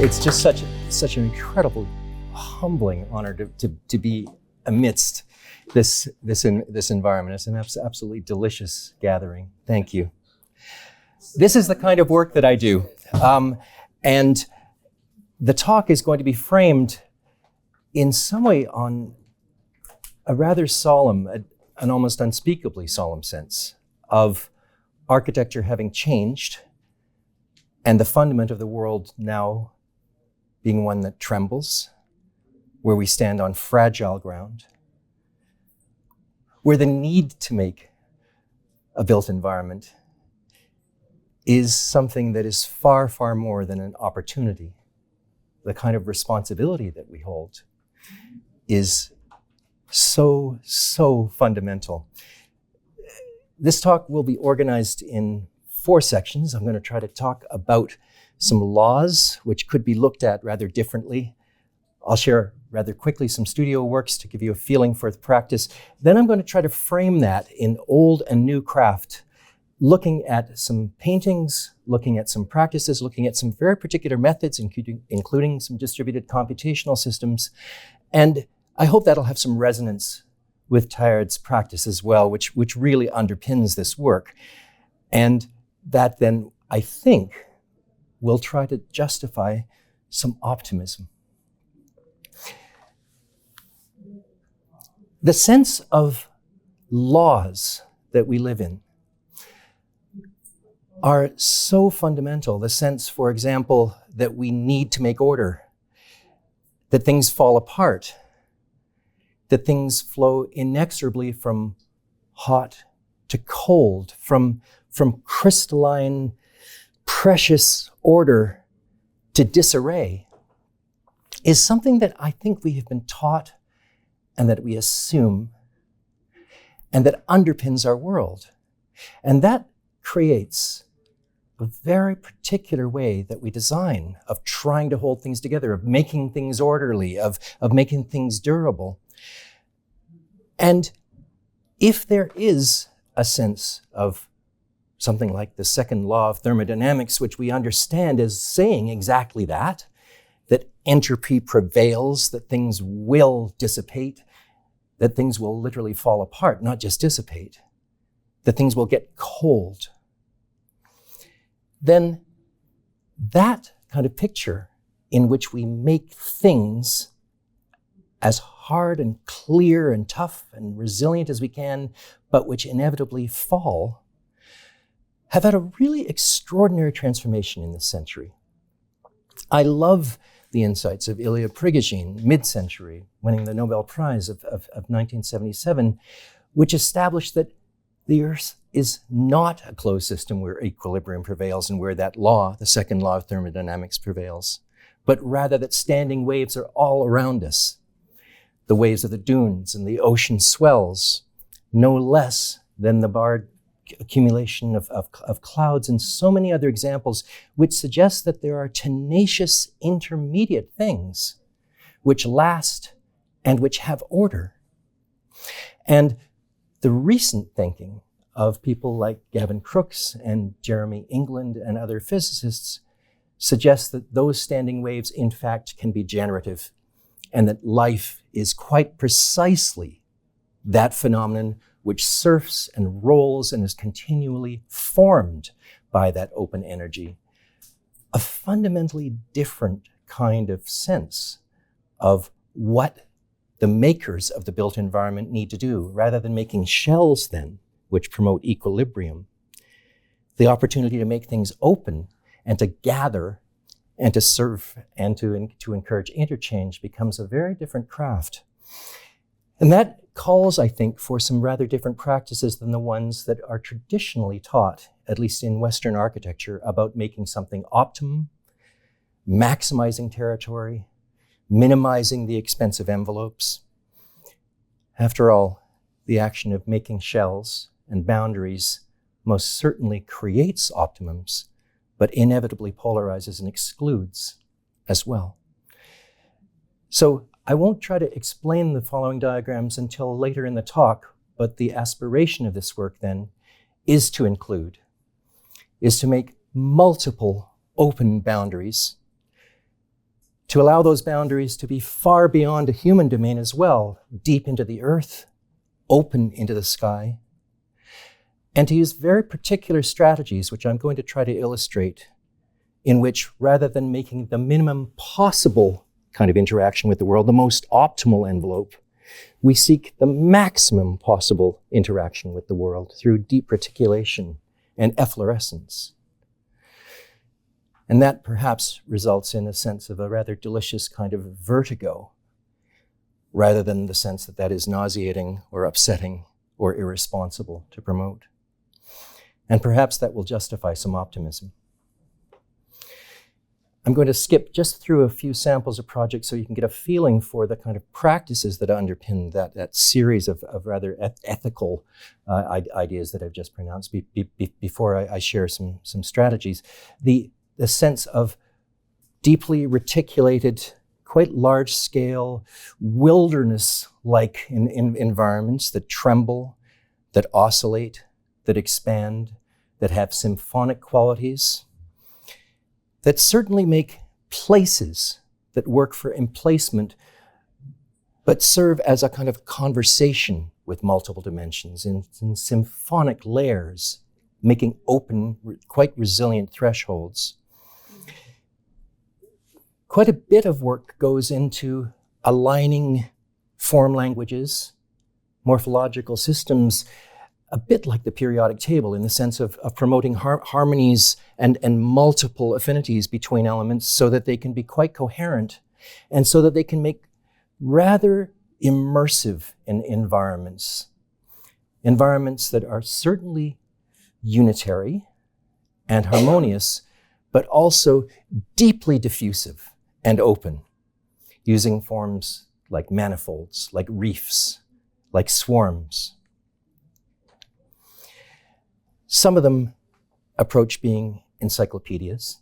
It's just such an incredible, humbling honor to be amidst this environment. It's an absolutely delicious gathering. Thank you. This is the kind of work that I do. And the talk is going to be framed in some way on a rather solemn, an almost unspeakably solemn sense of architecture having changed and the fundament of the world now being one that trembles, where we stand on fragile ground, where the need to make a built environment is something that is far, far more than an opportunity. The kind of responsibility that we hold is so, so fundamental. This talk will be organized in 4 sections. I'm going to try to talk about some laws which could be looked at rather differently. I'll share rather quickly some studio works to give you a feeling for the practice. Then I'm going to try to frame that in old and new craft, looking at some paintings, looking at some practices, looking at some very particular methods, including some distributed computational systems. And I hope that'll have some resonance with Teilhard's practice as well, which really underpins this work. And that then, I think, will try to justify some optimism. The sense of laws that we live in are so fundamental. The sense, for example, that we need to make order, that things fall apart, that things flow inexorably from hot to cold, from crystalline, precious order to disarray, is something that I think we have been taught and that we assume and that underpins our world. And that creates a very particular way that we design of trying to hold things together, of making things orderly, of making things durable. And if there is a sense of something like the second law of thermodynamics, which we understand as saying exactly that entropy prevails, that things will dissipate, that things will literally fall apart, not just dissipate, that things will get cold, then that kind of picture in which we make things as hard and clear and tough and resilient as we can, but which inevitably fall, have had a really extraordinary transformation in this century. I love the insights of Ilya Prigogine, mid-century, winning the Nobel Prize of 1977, which established that the Earth is not a closed system where equilibrium prevails and where that law, the second law of thermodynamics, prevails, but rather that standing waves are all around us. The waves of the dunes and the ocean swells, no less than the barred accumulation of clouds and so many other examples, which suggest that there are tenacious intermediate things which last and which have order. And the recent thinking of people like Gavin Crooks and Jeremy England and other physicists suggests that those standing waves, in fact, can be generative, and that life is quite precisely that phenomenon which surfs and rolls and is continually formed by that open energy. A fundamentally different kind of sense of what the makers of the built environment need to do, rather than making shells then, which promote equilibrium. The opportunity to make things open and to gather and to serve and to encourage interchange becomes a very different craft. And that calls, I think, for some rather different practices than the ones that are traditionally taught, at least in Western architecture, about making something optimum, maximizing territory, minimizing the expensive envelopes. After all, the action of making shells and boundaries most certainly creates optimums, but inevitably polarizes and excludes as well. So I won't try to explain the following diagrams until later in the talk, but the aspiration of this work then is to make multiple open boundaries to allow those boundaries to be far beyond a human domain as well, deep into the earth, open into the sky, and to use very particular strategies, which I'm going to try to illustrate, in which rather than making the minimum possible kind of interaction with the world, the most optimal envelope, we seek the maximum possible interaction with the world through deep reticulation and efflorescence. And that perhaps results in a sense of a rather delicious kind of vertigo, rather than the sense that that is nauseating or upsetting or irresponsible to promote. And perhaps that will justify some optimism. I'm going to skip just through a few samples of projects so you can get a feeling for the kind of practices that underpin that series of rather ethical ideas that I've just pronounced before I share some strategies. The sense of deeply reticulated, quite large-scale, wilderness-like environments that tremble, that oscillate, that expand, that have symphonic qualities, that certainly make places that work for emplacement, but serve as a kind of conversation with multiple dimensions in symphonic layers, making open, quite resilient thresholds. Quite a bit of work goes into aligning form languages, morphological systems, a bit like the periodic table in the sense of promoting harmonies and multiple affinities between elements so that they can be quite coherent and so that they can make rather immersive environments that are certainly unitary and harmonious, but also deeply diffusive and open, using forms like manifolds, like reefs, like swarms. Some of them approach being encyclopedias,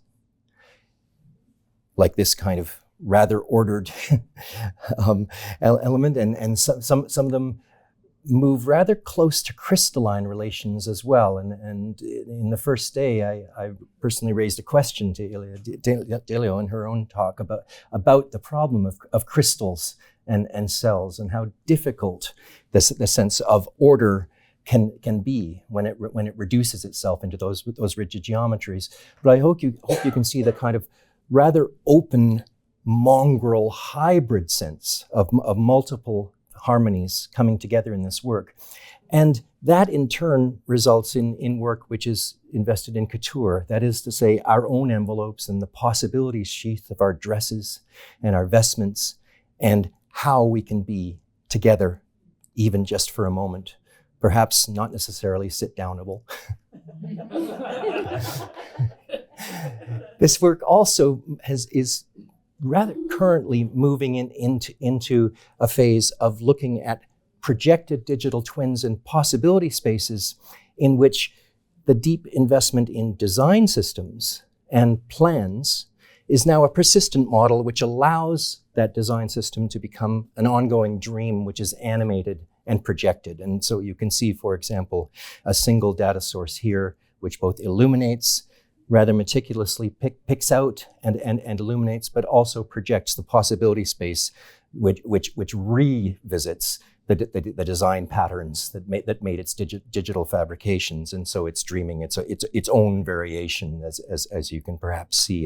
like this kind of rather ordered element, and some of them move rather close to crystalline relations as well. And in the first day, I personally raised a question to Ilia Delio in her own talk about the problem of crystals and cells and how difficult the sense of order can be when it reduces itself into those rigid geometries. But I hope you can see the kind of rather open mongrel hybrid sense of multiple harmonies coming together in this work. And that in turn results in work which is invested in couture, that is to say, our own envelopes and the possibilities sheath of our dresses and our vestments and how we can be together, even just for a moment. Perhaps not necessarily sit-downable. This work also is rather currently moving into a phase of looking at projected digital twins and possibility spaces in which the deep investment in design systems and plans is now a persistent model which allows that design system to become an ongoing dream which is animated and projected. And so you can see, for example, a single data source here, which both illuminates, rather meticulously picks out and illuminates, but also projects the possibility space, which revisits the design patterns that made its digital fabrications. And so it's dreaming its own variation, as you can perhaps see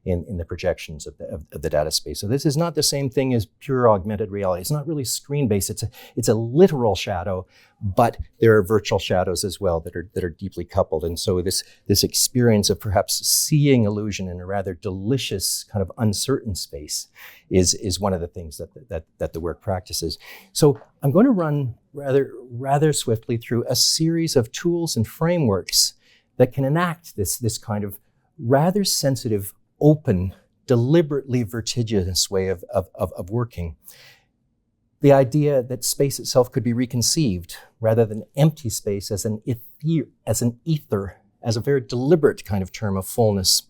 in the projections of the data space. So this is not the same thing as pure augmented reality. It's not really screen-based. It's a literal shadow, but there are virtual shadows as well that are deeply coupled. And so this experience of perhaps seeing illusion in a rather delicious kind of uncertain space is one of the things that the work practices. So I'm going to run rather swiftly through a series of tools and frameworks that can enact this kind of rather sensitive, open, deliberately vertiginous way of working. The idea that space itself could be reconceived rather than empty space as an ether, as a very deliberate kind of term of fullness.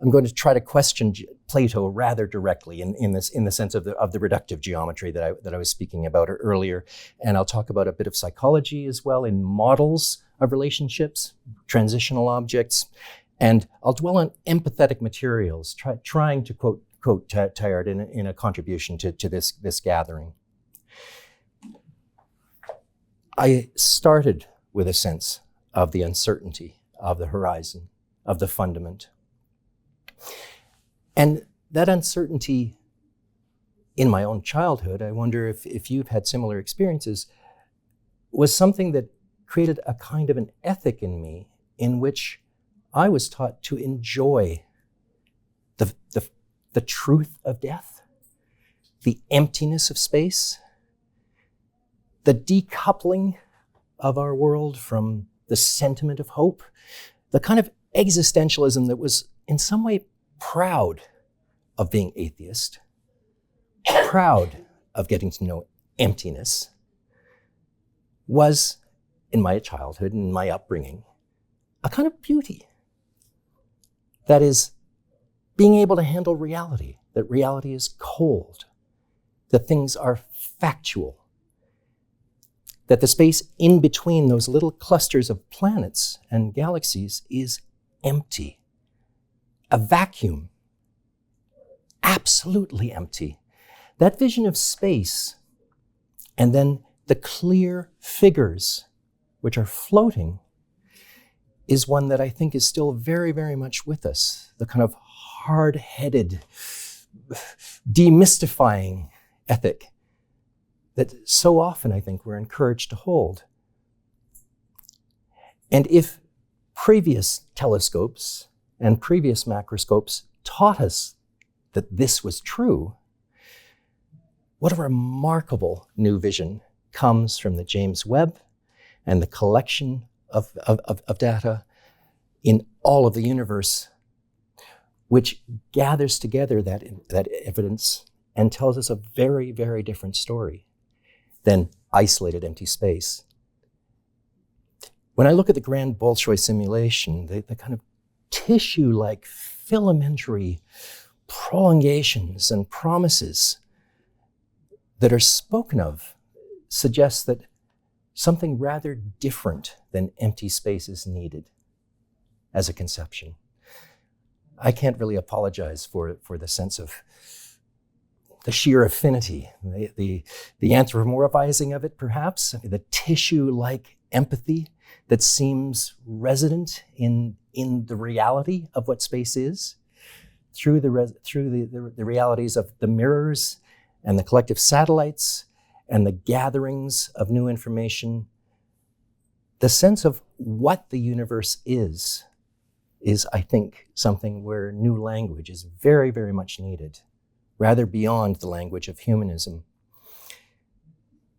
I'm going to try to question Plato rather directly in the sense of the reductive geometry that I was speaking about earlier. And I'll talk about a bit of psychology as well in models of relationships, transitional objects. And I'll dwell on empathetic materials, trying to, quote, quote Teilhard in a contribution to this gathering. I started with a sense of the uncertainty of the horizon, of the fundament. And that uncertainty in my own childhood, I wonder if you've had similar experiences, was something that created a kind of an ethic in me in which I was taught to enjoy the truth of death, the emptiness of space, the decoupling of our world from the sentiment of hope, the kind of existentialism that was in some way proud of being atheist, proud of getting to know emptiness, was, in my childhood and my upbringing, a kind of beauty. That is, being able to handle reality, that reality is cold, that things are factual, that the space in between those little clusters of planets and galaxies is empty, a vacuum, absolutely empty. That vision of space, and then the clear figures which are floating, is one that I think is still very, very much with us. The kind of hard-headed, demystifying ethic that so often I think we're encouraged to hold. And if previous telescopes and previous macroscopes taught us that this was true, what a remarkable new vision comes from the James Webb and the collection of data in all of the universe, which gathers together that evidence and tells us a very, very different story than isolated empty space. When I look at the Grand Bolshoi simulation, the kind of tissue-like filamentary prolongations and promises that are spoken of suggest that something rather different than empty space is needed as a conception. I can't really apologize for the sense of the sheer affinity, the anthropomorphizing of it, perhaps, the tissue-like empathy that seems resident in the reality of what space is, through the realities of the mirrors and the collective satellites and the gatherings of new information. The sense of what the universe is, I think, something where new language is very, very much needed, rather beyond the language of humanism.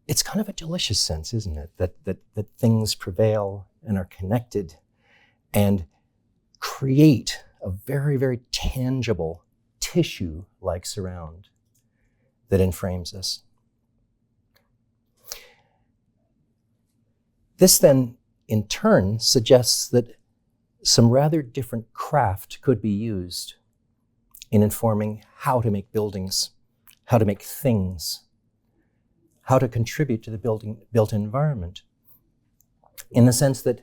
It's kind of a delicious sense, isn't it? That things prevail and are connected and create a very, very tangible tissue-like surround that enframes us. This then, in turn, suggests that some rather different craft could be used in informing how to make buildings, how to make things, how to contribute to the built environment. In the sense that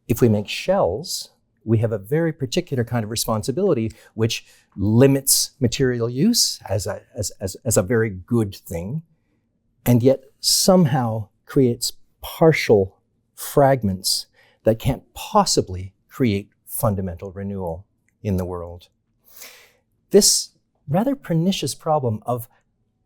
if we make shells, we have a very particular kind of responsibility which limits material use as a very good thing, and yet somehow creates partial fragments that can't possibly create fundamental renewal in the world. This rather pernicious problem of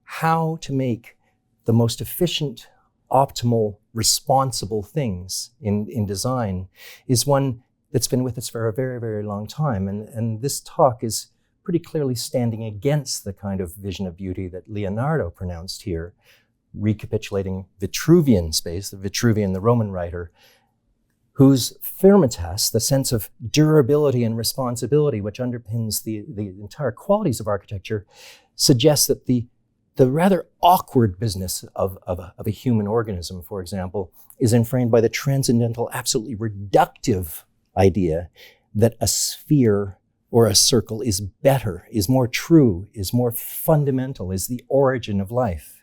how to make the most efficient, optimal, responsible things in design is one that's been with us for a very, very long time. And this talk is pretty clearly standing against the kind of vision of beauty that Leonardo pronounced here, recapitulating Vitruvian space, the Vitruvian, the Roman writer, whose firmitas, the sense of durability and responsibility which underpins the entire qualities of architecture, suggests that the rather awkward business of a human organism, for example, is enframed by the transcendental, absolutely reductive idea that a sphere or a circle is better, is more true, is more fundamental, is the origin of life.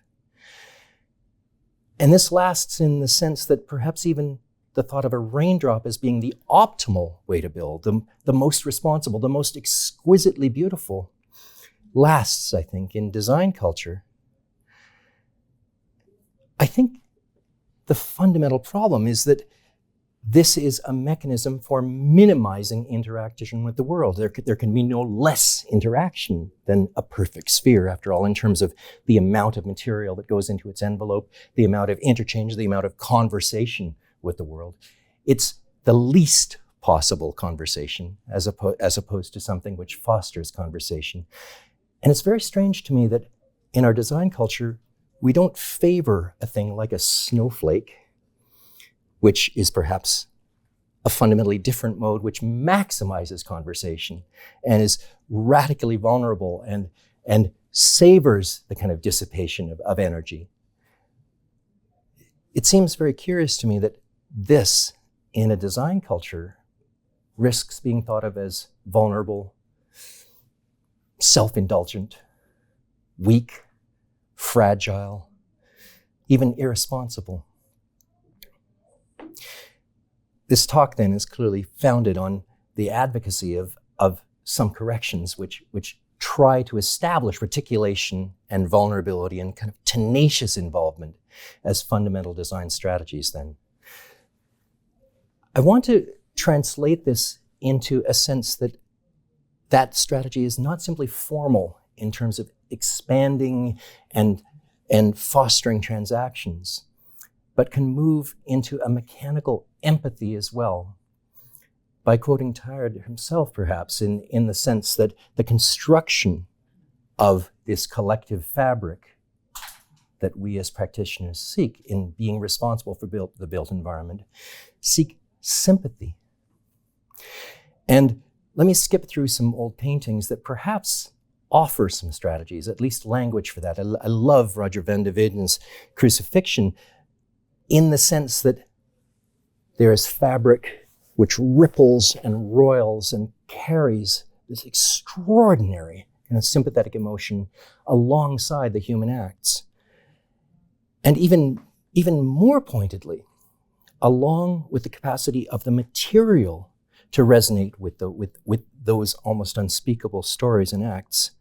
And this lasts in the sense that perhaps even the thought of a raindrop as being the optimal way to build, the most responsible, the most exquisitely beautiful, lasts, I think, in design culture, I think the fundamental problem is that this is a mechanism for minimizing interaction with the world. There can be no less interaction than a perfect sphere, after all, in terms of the amount of material that goes into its envelope, the amount of interchange, the amount of conversation with the world. It's the least possible conversation as opposed to something which fosters conversation. And it's very strange to me that in our design culture, we don't favor a thing like a snowflake, which is perhaps a fundamentally different mode which maximizes conversation and is radically vulnerable and savors the kind of dissipation of energy. It seems very curious to me that this, in a design culture, risks being thought of as vulnerable, self-indulgent, weak, fragile, even irresponsible. This talk then is clearly founded on the advocacy of some corrections which try to establish reticulation and vulnerability and kind of tenacious involvement as fundamental design strategies then. I want to translate this into a sense that that strategy is not simply formal in terms of expanding and fostering transactions, but can move into a mechanical empathy as well. By quoting Tired himself, perhaps, in the sense that the construction of this collective fabric that we as practitioners seek in being responsible for the built environment, seek sympathy. And let me skip through some old paintings that perhaps offer some strategies, at least language for that. I love Roger van der Weden's Crucifixion in the sense that there is fabric which ripples and roils and carries this extraordinary kind of sympathetic emotion alongside the human acts. And even more pointedly, along with the capacity of the material to resonate with those almost unspeakable stories and acts,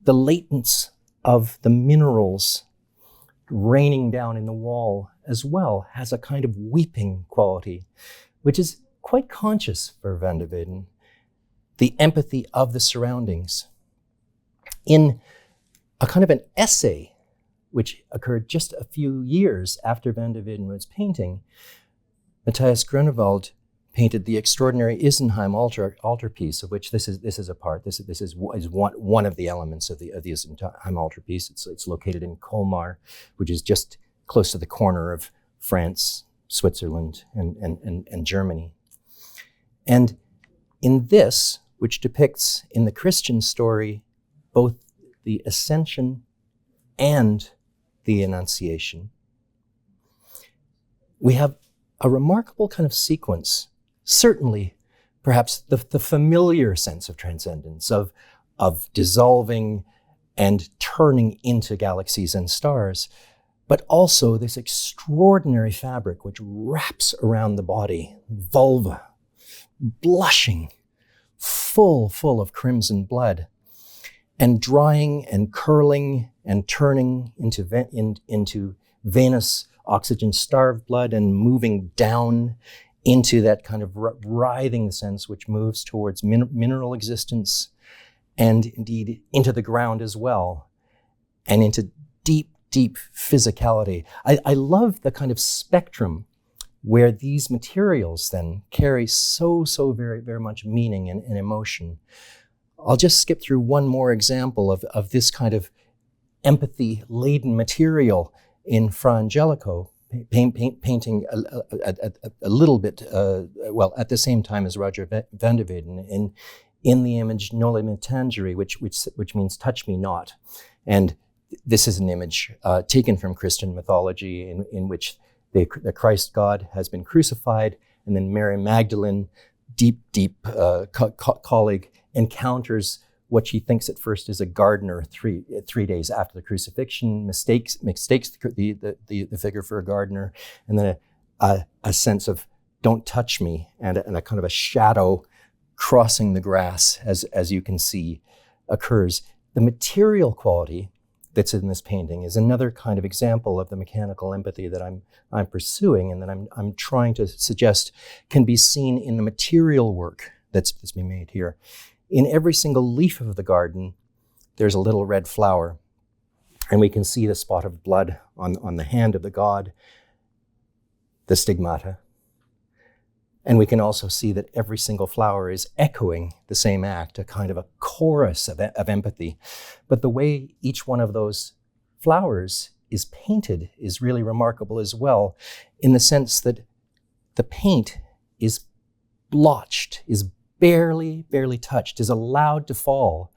the latence of the minerals raining down in the wall as well has a kind of weeping quality, which is quite conscious for van der Weyden, the empathy of the surroundings. In a kind of an essay, which occurred just a few years after van der Weyden was painting, Matthias Grunewald painted the extraordinary Isenheim altarpiece, of which this is a part. This is one of the elements of the Isenheim altarpiece. It's located in Colmar, which is just close to the corner of France, Switzerland, and Germany. And in this, which depicts in the Christian story both the ascension and the Annunciation, we have a remarkable kind of sequence. Certainly, perhaps the familiar sense of transcendence, of dissolving and turning into galaxies and stars, but also this extraordinary fabric which wraps around the body, vulva, blushing, full of crimson blood, and drying and curling and turning into venous oxygen-starved blood and moving down into that kind of writhing sense which moves towards mineral existence and indeed into the ground as well and into deep physicality. I love the kind of spectrum where these materials then carry so very, very much meaning and emotion. I'll just skip through one more example of this kind of empathy-laden material in Fra Angelico, painting a little bit, at the same time as Roger van der Weyden, in the image Noli me tangere, which means touch me not. And this is an image taken from Christian mythology in which the Christ God has been crucified, and then Mary Magdalene, deep colleague, encounters what she thinks at first is a gardener 3 days after the crucifixion, mistakes the figure for a gardener, and then a sense of don't touch me, and a kind of a shadow crossing the grass, as you can see, occurs. The material quality that's in this painting is another kind of example of the mechanical empathy that I'm pursuing and that I'm trying to suggest can be seen in the material work that's being made here. In every single leaf of the garden, there's a little red flower, and we can see the spot of blood on the hand of the god, the stigmata. And we can also see that every single flower is echoing the same act, a kind of a chorus of empathy. But the way each one of those flowers is painted is really remarkable as well, in the sense that the paint is blotched, is barely touched, is allowed to fall,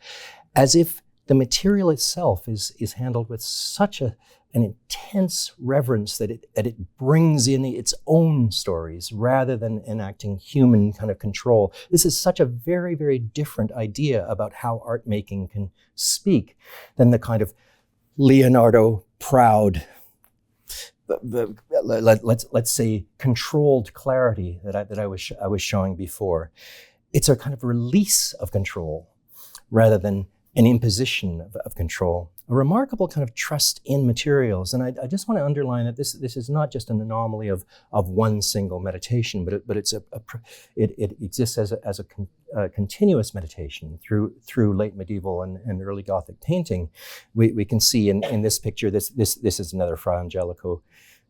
as if the material itself is handled with such an intense reverence that it brings in its own stories rather than enacting human kind of control. This is such a very, very different idea about how art making can speak than the kind of Leonardo proud, let's say controlled clarity that I was showing before. It's a kind of release of control rather than an imposition of control, a remarkable kind of trust in materials. And I just want to underline that this is not just an anomaly of one single meditation, but it exists as a continuous meditation through late medieval and early Gothic painting. We can see in this picture, this is another Fra Angelico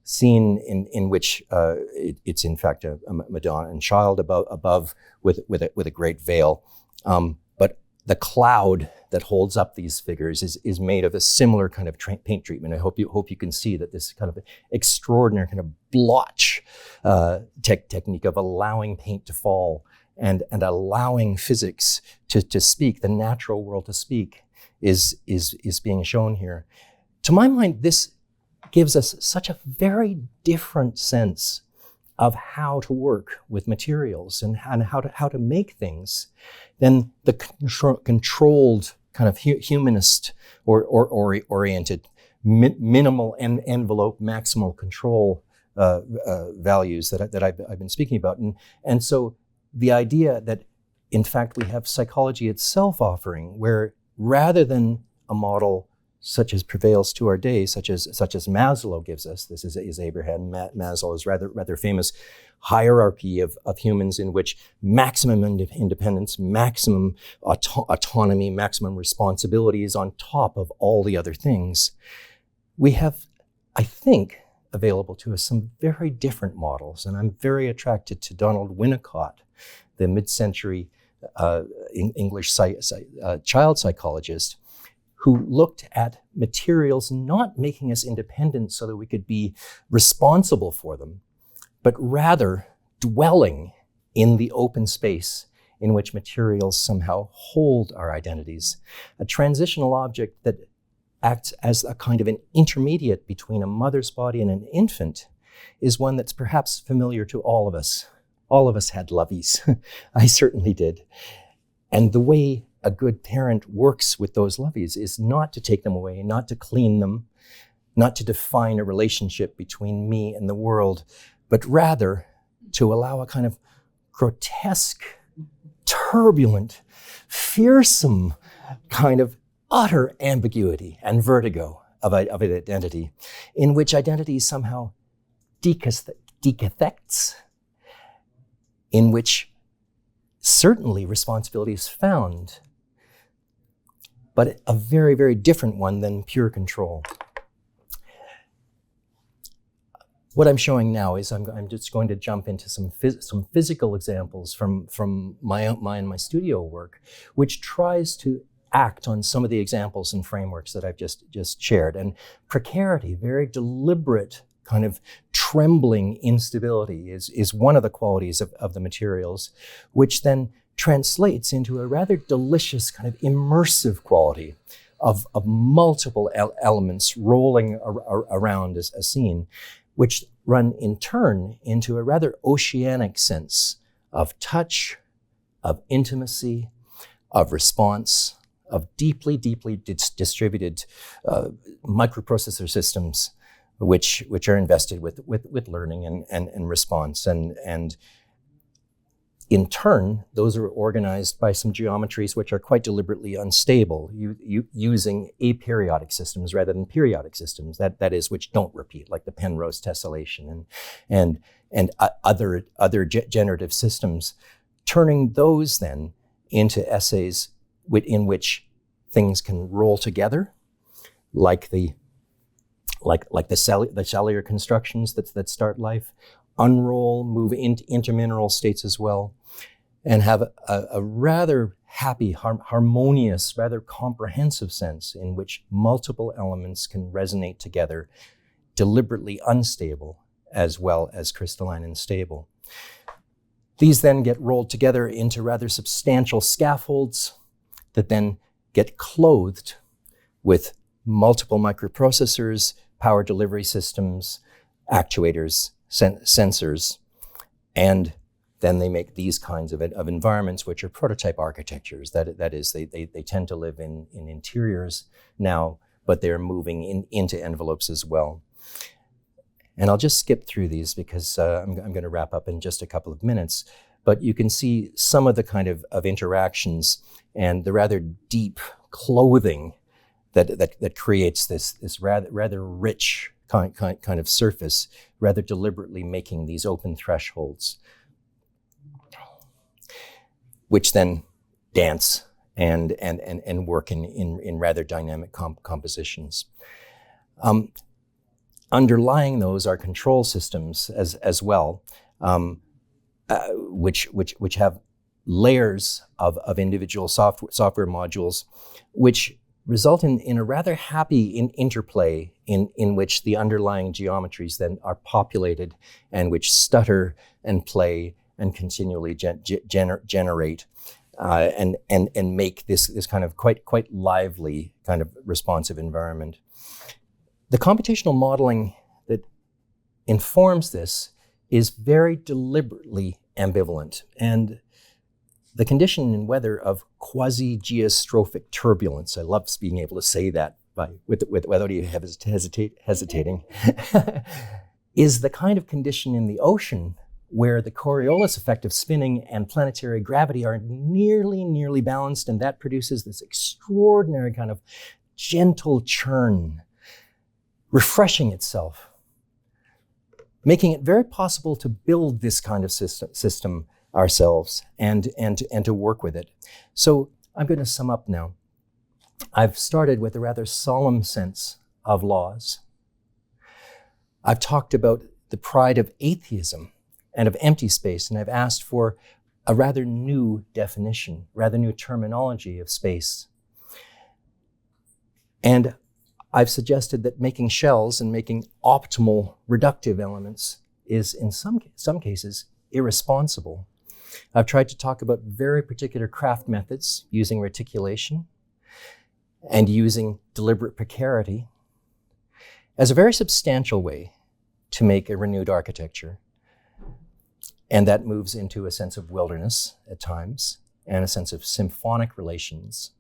scene in which it's in fact a Madonna and Child above with a great veil. But the cloud that holds up these figures is made of a similar kind of paint treatment. I hope you can see that this kind of extraordinary kind of blotch technique of allowing paint to fall and allowing physics to speak, the natural world to speak, is being shown here. To my mind, this gives us such a very different sense of how to work with materials and how to make things than the controlled kind of humanist or oriented minimal envelope maximal control values that I've been speaking about. And so the idea that in fact we have psychology itself offering, where rather than a model such as prevails to our day, such as Maslow gives us. This is Abraham Maslow's rather famous hierarchy of humans, in which maximum independence, maximum autonomy, maximum responsibility is on top of all the other things. We have, I think, available to us some very different models, and I'm very attracted to Donald Winnicott, the mid-century English child psychologist, who looked at materials not making us independent so that we could be responsible for them, but rather dwelling in the open space in which materials somehow hold our identities. A transitional object that acts as a kind of an intermediate between a mother's body and an infant is one that's perhaps familiar to all of us. All of us had loveys. I certainly did. And the way a good parent works with those loveys is not to take them away, not to clean them, not to define a relationship between me and the world, but rather to allow a kind of grotesque, turbulent, fearsome kind of utter ambiguity and vertigo of identity, in which identity somehow decathects, in which certainly responsibility is found, but a very, very different one than pure control. What I'm showing now is I'm just going to jump into some physical examples from my studio work, which tries to act on some of the examples and frameworks that I've just shared. And precarity, very deliberate kind of trembling instability is one of the qualities of the materials, which then translates into a rather delicious kind of immersive quality of multiple elements rolling around as a scene, which run in turn into a rather oceanic sense of touch, of intimacy, of response, of deeply distributed microprocessor systems, which are invested with learning and response. And In turn, those are organized by some geometries which are quite deliberately unstable, using aperiodic systems rather than periodic systems, that is, which don't repeat, like the Penrose tessellation and other generative systems, turning those then into essays in which things can roll together, like the cellular constructions that start life, unroll, move into intermineral states as well, and have a rather happy, harmonious, rather comprehensive sense in which multiple elements can resonate together, deliberately unstable as well as crystalline and stable. These then get rolled together into rather substantial scaffolds that then get clothed with multiple microprocessors, power delivery systems, actuators, sensors, and then they make these kinds of environments, which are prototype architectures. That is, they tend to live in interiors now, but they're moving into envelopes as well. And I'll just skip through these because I'm going to wrap up in just a couple of minutes. But you can see some of the kind of interactions and the rather deep clothing that creates this rather rich kind of surface, rather deliberately making these open thresholds, which then dance and work in rather dynamic compositions. Underlying those are control systems as well, which have layers of individual software modules, which result in a rather happy interplay in which the underlying geometries then are populated and which stutter and play and continually generate and make this kind of quite lively kind of responsive environment. The computational modeling that informs this is very deliberately ambivalent, and the condition in weather of quasi-geostrophic turbulence, I love being able to say that without even hesitating, is the kind of condition in the ocean where the Coriolis effect of spinning and planetary gravity are nearly balanced, and that produces this extraordinary kind of gentle churn, refreshing itself, making it very possible to build this kind of system ourselves and to work with it. So I'm going to sum up now. I've started with a rather solemn sense of laws. I've talked about the pride of atheism and of empty space, and I've asked for a rather new definition, rather new terminology of space. And I've suggested that making shells and making optimal reductive elements is in some cases irresponsible. I've tried to talk about very particular craft methods using reticulation and using deliberate precarity as a very substantial way to make a renewed architecture. And that moves into a sense of wilderness at times and a sense of symphonic relations.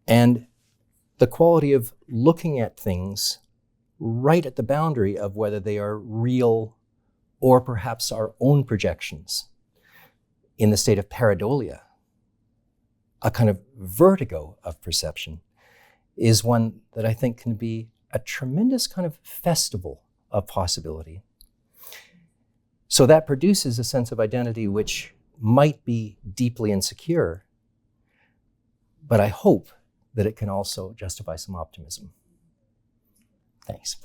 And the quality of looking at things right at the boundary of whether they are real or perhaps our own projections in the state of pareidolia, a kind of vertigo of perception, is one that I think can be a tremendous kind of festival of possibility. So that produces a sense of identity which might be deeply insecure, but I hope that it can also justify some optimism. Thanks.